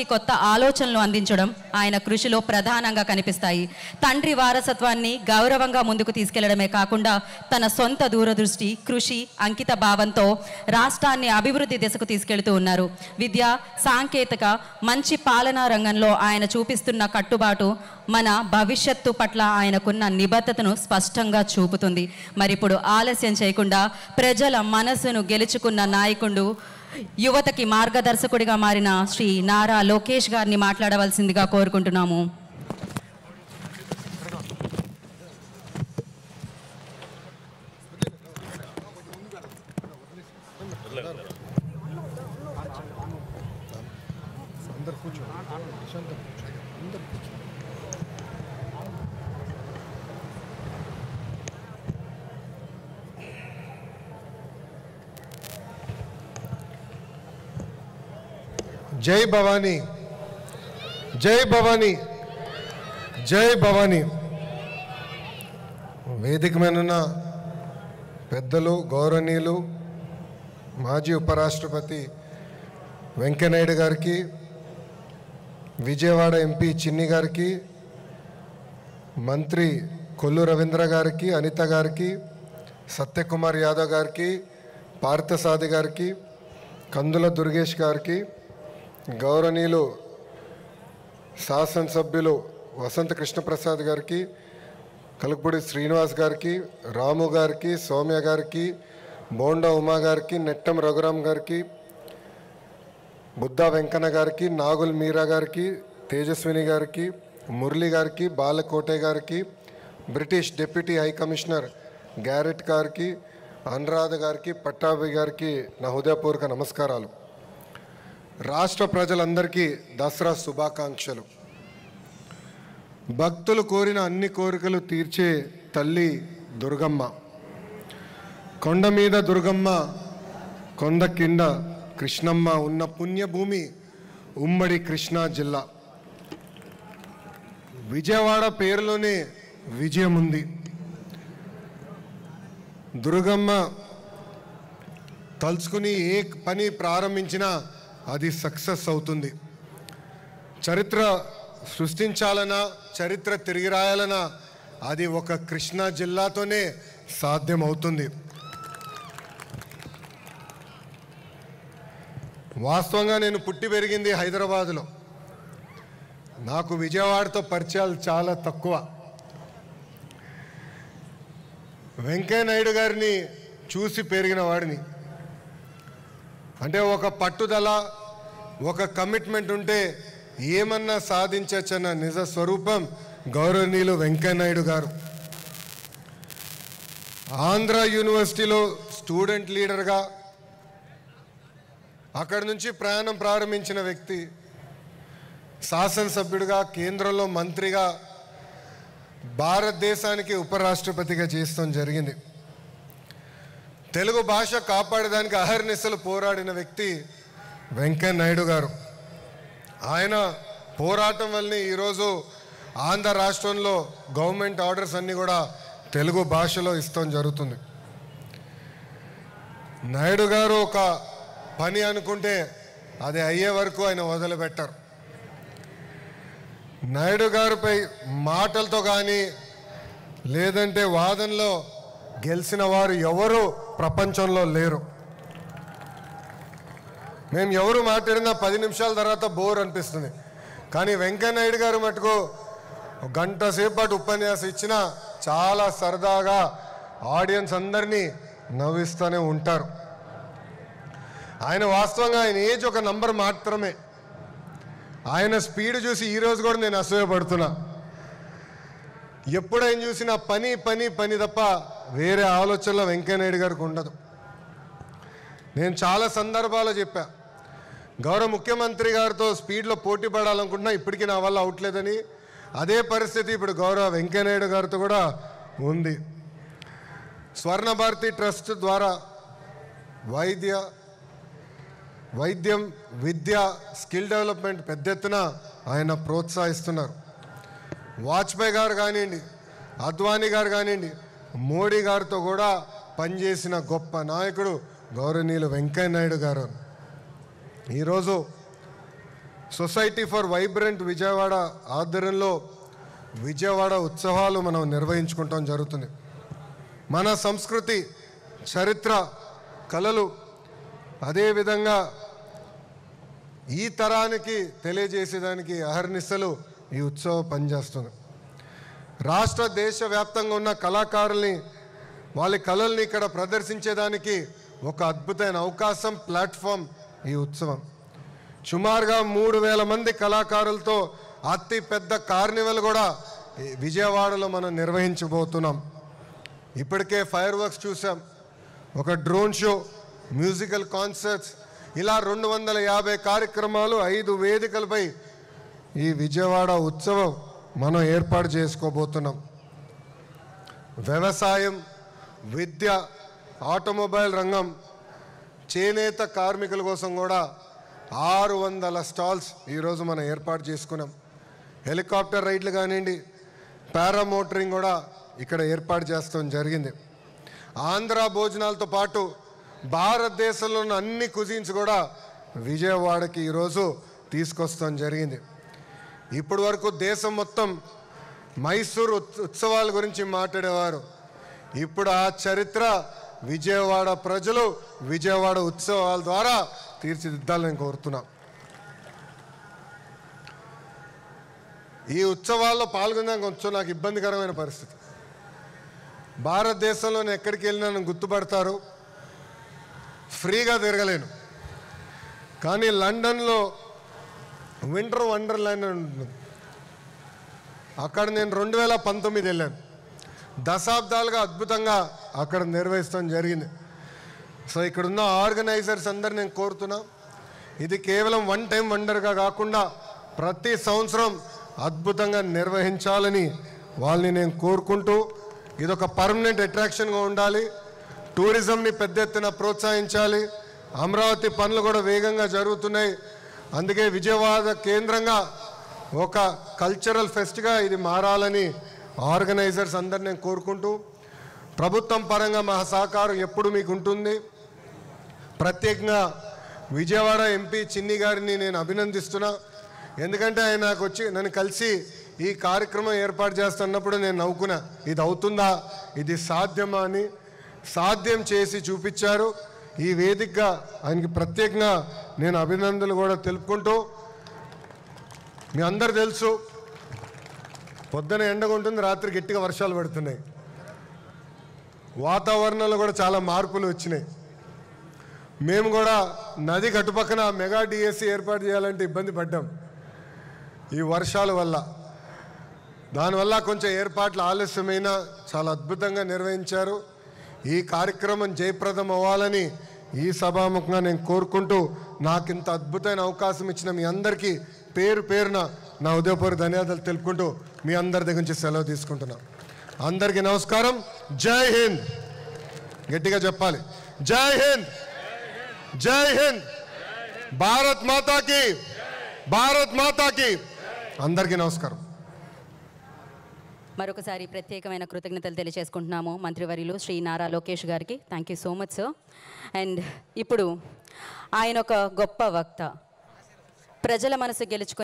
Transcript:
కొత్త ఆలోచనలు అందించడం ఆయన కృషిలో ప్రధానంగా కనిపిస్తాయి. తండ్రి వారసత్వాన్ని గౌరవంగా ముందుకు తీసుకెళ్లడమే కాకుండా తన సొంత దూరదృష్టి, కృషి, అంకిత భావంతో రాష్ట్రాన్ని అభివృద్ధి దిశకు తీసుకెళ్తూ ఉన్నారు. విద్య, సాంకేతిక, మంచి పాలనా రంగంలో ఆయన చూపిస్తున్న కట్టుబాటు మన భవిష్యత్తు పట్ల ఆయనకున్న నిబద్ధతను స్పష్టంగా చూపుతుంది. మరిప్పుడు ఆలస్యం చేయకుండా ప్రజల మనసును గెలుచుకున్న నాయకుడు, యువతకి మార్గదర్శకుడిగా మారిన శ్రీ నారా లోకేష్ గారిని మాట్లాడవలసిందిగా కోరుకుంటున్నాము. జై భవానీ, జై భవానీ, జై భవానీ. వేదిక మీద పెద్దలు, గౌరవనీయులు, మాజీ ఉపరాష్ట్రపతి వెంకయ్యనాయుడు గారికి, విజయవాడ ఎంపీ చిన్ని గారికి, మంత్రి కొల్లు రవీంద్ర గారికి, అనిత గారికి, సత్యకుమార్ యాదవ్ గారికి, పార్థసాది గారికి, కందుల దుర్గేష్ గారికి, గౌరవనీయులు శాసనసభ్యులు వసంత కృష్ణప్రసాద్ గారికి, కలుపుడి శ్రీనివాస్ గారికి, రాము గారికి, సౌమ్య గారికి, బోండా ఉమా గారికి, నెట్టం రఘురామ్ గారికి, బుద్ధా వెంకన్న గారికి, నాగుల్ మీరా గారికి, తేజస్విని గారికి, మురళి గారికి, బాలకోటే గారికి, British deputy high commissioner carat గారికి, అనురాధ గారికి, పట్టాభి గారికి నా హృదయపూర్వక నమస్కారాలు. రాష్ట్ర ప్రజలందరికీ దసరా శుభాకాంక్షలు. భక్తులు కోరిన అన్ని కోరికలు తీర్చే తల్లి దుర్గమ్మ. కొండ మీద దుర్గమ్మ, కొండ కింద కృష్ణమ్మ ఉన్న పుణ్యభూమి ఉమ్మడి కృష్ణా జిల్లా. విజయవాడ పేరులోనే విజయం ఉంది. దుర్గమ్మ తలుచుకుని ఏ పని ప్రారంభించినా అది సక్సెస్ అవుతుంది. చరిత్ర సృష్టించాలన్నా, చరిత్ర తిరిగి రాయాలన్నా అది ఒక కృష్ణా జిల్లాతోనే సాధ్యమవుతుంది. వాస్తవంగా నేను పుట్టి పెరిగింది హైదరాబాదులో. నాకు విజయవాడతో పరిచయాలు చాలా తక్కువ. వెంకయ్యనాయుడు గారిని చూసి పెరిగిన వాడిని. అంటే ఒక పట్టుదల, ఒక కమిట్మెంట్ ఉంటే ఏమన్నా సాధించవచ్చన్న నిజ స్వరూపం గౌరవనీయులు వెంకయ్యనాయుడు గారు. ఆంధ్ర యూనివర్సిటీలో స్టూడెంట్ లీడర్గా అక్కడి నుంచి ప్రయాణం ప్రారంభించిన వ్యక్తి, శాసనసభ్యుడిగా, కేంద్రంలో మంత్రిగా, భారతదేశానికి ఉపరాష్ట్రపతిగా చేస్తాం జరిగింది. తెలుగు భాష కాపాడడానికి అహర్నిశలు పోరాడిన వ్యక్తి వెంకయ్యనాయుడు గారు. ఆయన పోరాటం వల్లనే ఈరోజు ఆంధ్ర రాష్ట్రంలో గవర్నమెంట్ ఆర్డర్స్ అన్నీ కూడా తెలుగు భాషలో ఇస్తాం జరుగుతుంది. నాయుడు గారు ఒక పని అనుకుంటే అది అయ్యే వరకు ఆయన వదిలిపెట్టారు. నాయుడు గారిపై మాటలతో కానీ లేదంటే వాదనలో గెలిచిన వారు ఎవరు ప్రపంచంలో లేరు. మేము ఎవరు మాట్లాడినా 10 నిమిషాల తర్వాత బోర్ అనిపిస్తుంది. కానీ వెంకయ్యనాయుడు గారు మటుకు గంట సేపటి ఉపన్యాసం ఇచ్చినా చాలా సరదాగా ఆడియన్స్ అందరినీ నవ్విస్తూనే ఉంటారు. ఆయన వాస్తవంగా ఆయన ఏజ్ ఒక నంబర్ మాత్రమే. ఆయన స్పీడ్ చూసి ఈరోజు కూడా నేను అసూయపడుతున్నా. ఎప్పుడైనా చూసినా పని పని పని తప్ప వేరే ఆలోచనలో వెంకయ్యనాయుడు గారికి ఉండదు. నేను చాలా సందర్భాల్లో చెప్పా, గౌరవ ముఖ్యమంత్రి గారితో స్పీడ్లో పోటీ పడాలనుకుంటున్నా, ఇప్పటికీ నా వల్ల అవట్లేదని. అదే పరిస్థితి ఇప్పుడు గౌరవ వెంకయ్యనాయుడు గారితో కూడా ఉంది. స్వర్ణ భారతి ట్రస్ట్ ద్వారా వైద్యం, విద్య, స్కిల్ డెవలప్మెంట్ పెద్ద ఎత్తున ఆయన ప్రోత్సహిస్తున్నారు. వాజ్పేయి గారు కానివ్వండి, అద్వానీ గారు కానివ్వండి, మోడీ గారితో కూడా పనిచేసిన గొప్ప నాయకుడు గౌరవనీయులు వెంకయ్యనాయుడు గారు. ఈరోజు సొసైటీ ఫర్ వైబ్రెంట్ విజయవాడ ఆధ్వర్యంలో విజయవాడ ఉత్సవాలు మనం నిర్వహించుకుంటాం జరుగుతుంది. మన సంస్కృతి, చరిత్ర, కళలు అదేవిధంగా ఈ తరానికి తెలియజేసేదానికి అహర్నిశలు ఈ ఉత్సవం పనిచేస్తుంది. రాష్ట్ర దేశవ్యాప్తంగా ఉన్న కళాకారుల్ని వాళ్ళ కళల్ని ఇక్కడ ప్రదర్శించేదానికి ఒక అద్భుతమైన అవకాశం, ప్లాట్ఫామ్ ఈ ఉత్సవం. సుమారుగా 3000 మంది కళాకారులతో అతి పెద్ద కార్నివల్ కూడా విజయవాడలో మనం నిర్వహించబోతున్నాం. ఇప్పటికే ఫైర్ వర్క్స్ చూసాం, ఒక డ్రోన్ షో, మ్యూజికల్ కాన్సర్ట్స్, ఇలా 250 కార్యక్రమాలు 5 వేదికలపై ఈ విజయవాడ ఉత్సవం మనం ఏర్పాటు చేసుకోబోతున్నాం. వ్యవసాయం, విద్య, ఆటోమొబైల్ రంగం, చేనేత కార్మికుల కోసం కూడా 600 స్టాల్స్ ఈరోజు మనం ఏర్పాటు చేసుకున్నాం. హెలికాప్టర్ రైడ్లు కానివ్వండి, పారామోటరింగ్ కూడా ఇక్కడ ఏర్పాటు చేస్తాం జరిగింది. ఆంధ్ర భోజనాలతో పాటు భారతదేశంలో ఉన్న అన్ని కుజిన్స్ కూడా విజయవాడకి ఈరోజు తీసుకొస్తాం జరిగింది. ఇప్పటి వరకు దేశం మొత్తం మైసూరు ఉత్సవాల గురించి మాట్లాడేవారు. ఇప్పుడు ఆ చరిత్ర విజయవాడ ప్రజలు విజయవాడ ఉత్సవాల ద్వారా తీర్చిదిద్దాలని కోరుతున్నాం. ఈ ఉత్సవాల్లో పాల్గొనడానికి కొంచెం నాకు ఇబ్బందికరమైన పరిస్థితి. భారతదేశంలో నేను ఎక్కడికి వెళ్ళినా నన్ను గుర్తుపడతారు, ఫ్రీగా తిరగలేను. కానీ లండన్లో వింటర్ వండర్లాండ్ అని ఉంటుంది, అక్కడ నేను 2019 వెళ్ళాను. దశాబ్దాలుగా అద్భుతంగా అక్కడ నిర్వహిస్తాం జరిగింది. సో ఇక్కడున్న ఆర్గనైజర్స్ అందరు నేను కోరుతున్నా, ఇది కేవలం వన్ టైం వండర్గా కాకుండా ప్రతి సంవత్సరం అద్భుతంగా నిర్వహించాలని వాళ్ళని నేను కోరుకుంటూ, ఇదొక పర్మనెంట్ అట్రాక్షన్గా ఉండాలి. టూరిజంని పెద్ద ఎత్తున ప్రోత్సహించాలి. అమరావతి పనులు కూడా వేగంగా జరుగుతున్నాయి. అందుకే విజయవాడ కేంద్రంగా ఒక కల్చరల్ ఫెస్ట్గా ఇది మారాలని ఆర్గనైజర్స్ అందరు నేను కోరుకుంటూ, ప్రభుత్వం పరంగా మా సహకారం ఎప్పుడు మీకు ఉంటుంది. ప్రత్యేకంగా విజయవాడ ఎంపీ చిన్ని గారిని నేను అభినందిస్తున్నా. ఎందుకంటే ఆయన నాకు వచ్చి నన్ను కలిసి ఈ కార్యక్రమం ఏర్పాటు చేస్తున్నప్పుడు నేను నవ్వుకున్నా, ఇది అవుతుందా, ఇది సాధ్యమా అని. సాధ్యం చేసి చూపించారు. ఈ వేదికగా ఆయనకి ప్రత్యేకంగా నేను అభినందనలు కూడా తెలుపుకుంటూ, మీ అందరు తెలుసు పొద్దున ఎండగా ఉంటుంది, రాత్రి గట్టిగా వర్షాలు పడుతున్నాయి. వాతావరణంలో కూడా చాలా మార్పులు వచ్చినాయి. మేము కూడా నది గట్టుపక్కన మెగా డిఎస్సి ఏర్పాటు చేయాలంటే ఇబ్బంది పడ్డాం ఈ వర్షాల వల్ల. దానివల్ల కొంచెం ఏర్పాట్లు ఆలస్యమైన చాలా అద్భుతంగా నిర్వహించారు. ఈ కార్యక్రమం జయప్రదం అవ్వాలని ఈ సభాముఖంగా నేను కోరుకుంటూ, నాకు ఇంత అద్భుతమైన అవకాశం ఇచ్చిన మీ అందరికీ పేరు పేరున నా ఉదయపూర్వక ధన్యవాదాలు తెలుపుకుంటూ మీ అందరి దగ్గర నుంచి సెలవు తీసుకుంటున్నా. అందరికీ నమస్కారం. జై హింద్. గట్టిగా చెప్పాలి, జై హింద్, జై హింద్, భారత్ మాతాకి, భారత్ మాతాకి. అందరికీ నమస్కారం. మరొకసారి ప్రత్యేకమైన కృతజ్ఞతలు తెలియజేసుకుంటున్నాము మంత్రివర్యులు శ్రీ నారా లోకేష్ గారికి. Thank you so much sir. And ఇప్పుడు ఆయన ఒక గొప్ప వక్త, ప్రజల మనసు గెలుచుకుని